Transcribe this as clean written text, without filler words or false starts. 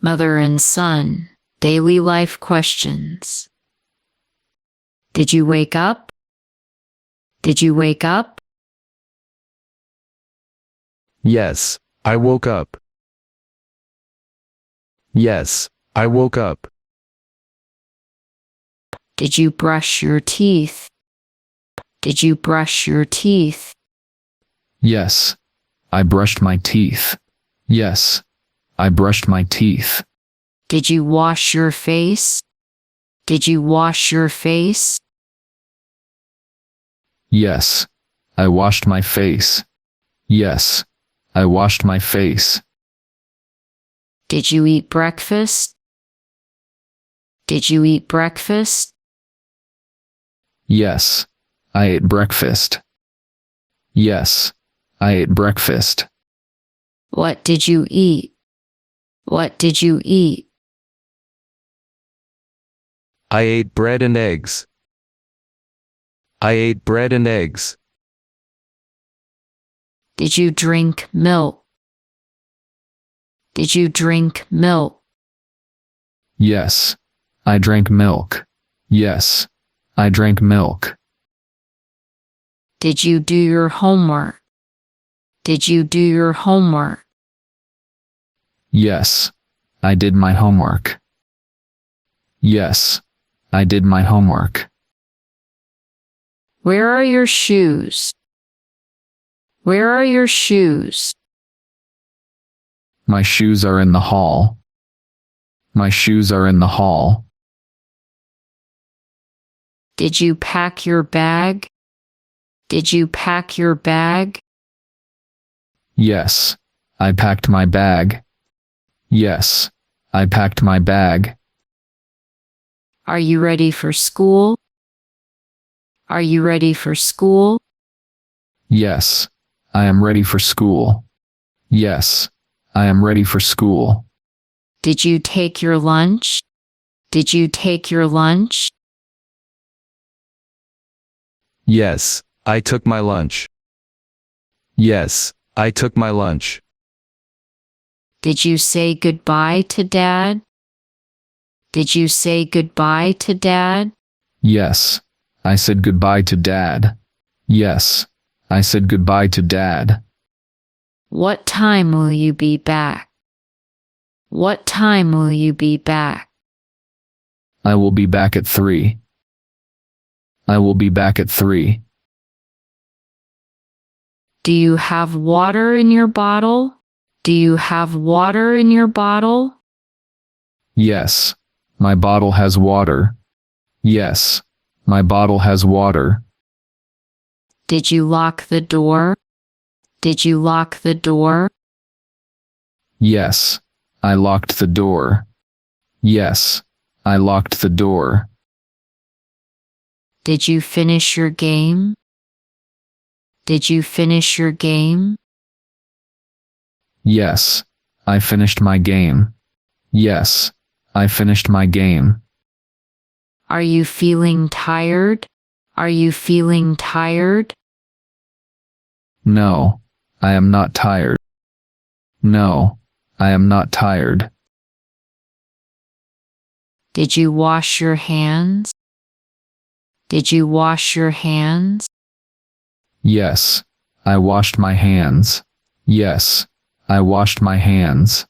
Mother and son, daily life questions. Did you wake up? Did you wake up? Yes, I woke up. Yes, I woke up. Did you brush your teeth? Did you brush your teeth? Yes, I brushed my teeth. Yes, I brushed my teeth. Did you wash your face? Did you wash your face? Yes, I washed my face. Yes, I washed my face. Did you eat breakfast? Did you eat breakfast? Yes, I ate breakfast. Yes, I ate breakfast. What did you eat? What did you eat? I ate bread and eggs. I ate bread and eggs. Did you drink milk? Did you drink milk? Yes, I drank milk. Yes, I drank milk. Did you do your homework? Did you do your homework? Yes, I did my homework. Yes, I did my homework. Where are your shoes? Where are your shoes? My shoes are in the hall. My shoes are in the hall. Did you pack your bag? Did you pack your bag? Yes, I packed my bag. Yes, I packed my bag. Are you ready for school? Are you ready for school? Yes, I am ready for school. Yes, I am ready for school. Did you take your lunch? Did you take your lunch? Yes, I took my lunch. Yes, I took my lunch. Did you say goodbye to Dad? Did you say goodbye to Dad? Yes, I said goodbye to Dad. Yes, I said goodbye to Dad. What time will you be back? What time will you be back? I will be back at 3. I will be back at 3. Do you have water in your bottle? Do you have water in your bottle? Yes, my bottle has water. Yes, my bottle has water. Did you lock the door? Did you lock the door? Yes, I locked the door. Yes, I locked the door. Did you finish your game? Did you finish your game? Yes, I finished my game. Yes, I finished my game. Are you feeling tired? Are you feeling tired? No, I am not tired. No, I am not tired. Did you wash your hands? Did you wash your hands? Yes, I washed my hands. Yes, I washed my hands.